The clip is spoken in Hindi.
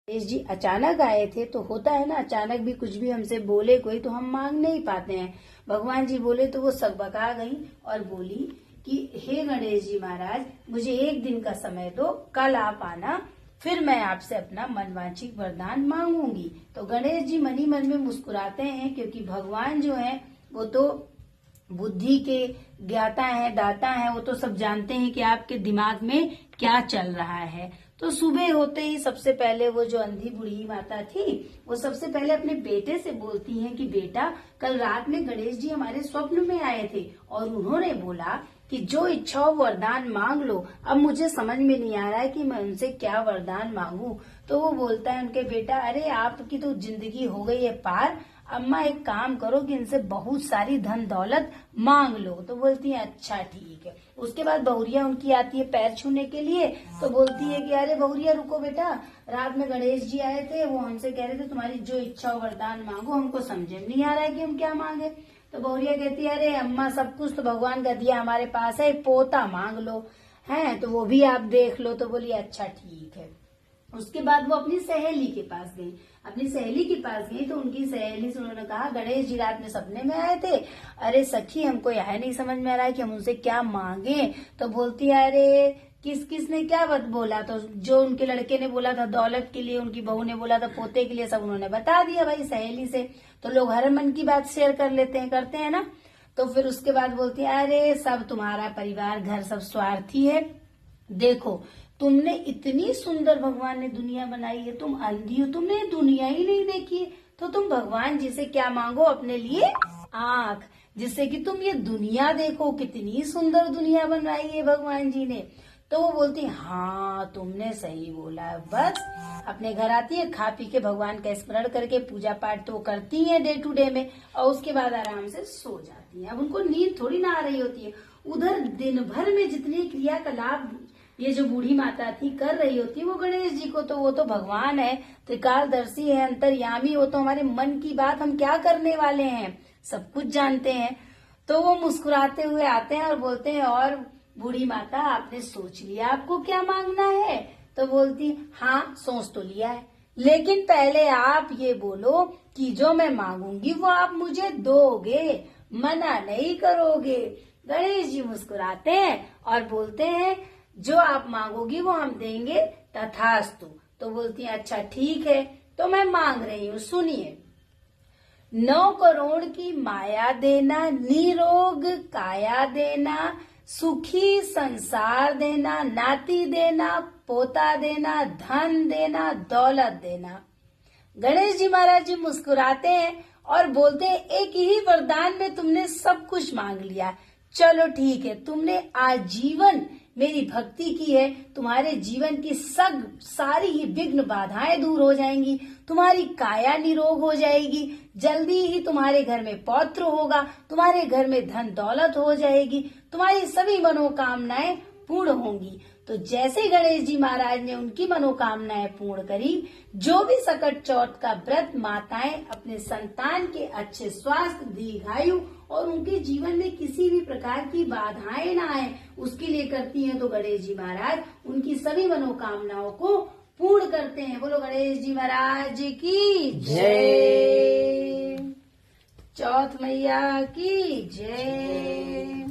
गणेश जी अचानक आए थे, तो होता है ना, अचानक भी कुछ भी हमसे बोले कोई तो हम मांग नहीं पाते हैं। भगवान जी बोले तो वो सकबका गई और बोली कि हे गणेश जी महाराज, मुझे एक दिन का समय दो, कल आप आना, फिर मैं आपसे अपना मनवांछित वरदान मांगूंगी। तो गणेश जी मन ही मन में मुस्कुराते हैं, क्योंकि भगवान जो है वो तो बुद्धि के ज्ञाता है, दाता है, वो तो सब जानते हैं कि आपके दिमाग में क्या चल रहा है। तो सुबह होते ही सबसे पहले वो जो अंधी बूढ़ी माता थी, वो सबसे पहले अपने बेटे से बोलती हैं कि बेटा, कल रात में गणेश जी हमारे स्वप्न में आए थे और उन्होंने बोला कि जो इच्छा हो वरदान मांग लो। अब मुझे समझ में नहीं आ रहा है कि मैं उनसे क्या वरदान मांगू। तो वो बोलता है उनके बेटा, अरे आपकी तो जिंदगी हो गई है पार, अम्मा एक काम करो कि इनसे बहुत सारी धन दौलत मांग लो। तो बोलती है अच्छा ठीक है। उसके बाद बहुरिया उनकी आती है पैर छूने के लिए, तो बोलती है कि अरे बहुरिया रुको बेटा, रात में गणेश जी आए थे, वो हमसे कह रहे थे तुम्हारी जो इच्छा हो वरदान मांगो, हमको समझ में नहीं आ रहा है कि हम क्या मांगे। तो बहुरिया कहती है अरे अम्मा सब कुछ तो भगवान का दिया हमारे पास है, पोता मांग लो, है तो वो भी आप देख लो। तो बोली अच्छा ठीक है। उसके बाद वो अपनी सहेली के पास गई। अपनी सहेली के पास गई तो उनकी सहेली से उन्होंने कहा गणेश जी रात में सपने में आए थे, अरे सखी हमको यह नहीं समझ में आ रहा है कि हम उनसे क्या मांगे। तो बोलती है अरे किसने क्या बोला। तो जो उनके लड़के ने बोला था दौलत के लिए, उनकी बहू ने बोला था पोते के लिए, सब उन्होंने बता दिया भाई सहेली से। तो लोग हर मन की बात शेयर कर लेते हैं, करते हैं ना। तो फिर उसके बाद बोलती है अरे सब तुम्हारा परिवार घर सब स्वार्थी है, देखो तुमने इतनी सुंदर भगवान ने दुनिया बनाई है, तुम अंधी हो, तुमने दुनिया ही नहीं देखी है, तो तुम भगवान जी से क्या मांगो अपने लिए आंख, जिससे कि तुम ये दुनिया देखो, कितनी सुंदर दुनिया बनाई है भगवान जी ने। तो वो बोलती हाँ तुमने सही बोला। बस अपने घर आती है, खा पी के भगवान का स्मरण करके पूजा पाठ तो करती है डे टू डे में, और उसके बाद आराम से सो जाती है। अब उनको नींद थोड़ी ना आ रही होती है। उधर दिन भर में जितनी क्रियाकलाप ये जो बूढ़ी माता थी कर रही होती है, वो गणेश जी को तो वो तो भगवान है, त्रिकालदर्शी है, अंतर्यामी, वो तो हमारे मन की बात हम क्या करने वाले हैं सब कुछ जानते हैं। तो वो मुस्कुराते हुए आते हैं और बोलते हैं और बूढ़ी माता आपने सोच लिया आपको क्या मांगना है। तो बोलती हाँ सोच तो लिया है, लेकिन पहले आप ये बोलो कि जो मैं मांगूंगी वो आप मुझे दोगे, मना नहीं करोगे। गणेश जी मुस्कुराते हैं और बोलते हैं जो आप मांगोगी वो हम देंगे, तथास्तु। तो बोलती है अच्छा ठीक है, तो मैं मांग रही हूँ, सुनिए। 9 करोड़ की माया देना, निरोग काया देना, सुखी संसार देना, नाती देना, पोता देना, धन देना, दौलत देना। गणेश जी महाराज जी मुस्कुराते हैं और बोलते हैं एक ही वरदान में तुमने सब कुछ मांग लिया, चलो ठीक है, तुमने आजीवन मेरी भक्ति की है, तुम्हारे जीवन की सारी ही विघ्न बाधाएं दूर हो जाएंगी, तुम्हारी काया निरोग हो जाएगी, जल्दी ही तुम्हारे घर में पौत्र होगा, तुम्हारे घर में धन दौलत हो जाएगी, तुम्हारी सभी मनोकामनाएं पूर्ण होंगी। तो जैसे गणेश जी महाराज ने उनकी मनोकामनाएं पूर्ण करी, जो भी सकट चौथ का व्रत माताएं अपने संतान के अच्छे स्वास्थ्य, दीर्घायु और उनके जीवन में किसी भी प्रकार की बाधाएं ना आए, उसके लिए करती हैं, तो गणेश जी महाराज उनकी सभी मनोकामनाओं को पूर्ण करते हैं। बोलो गणेश जी महाराज की जय, चौथ मैया की जय।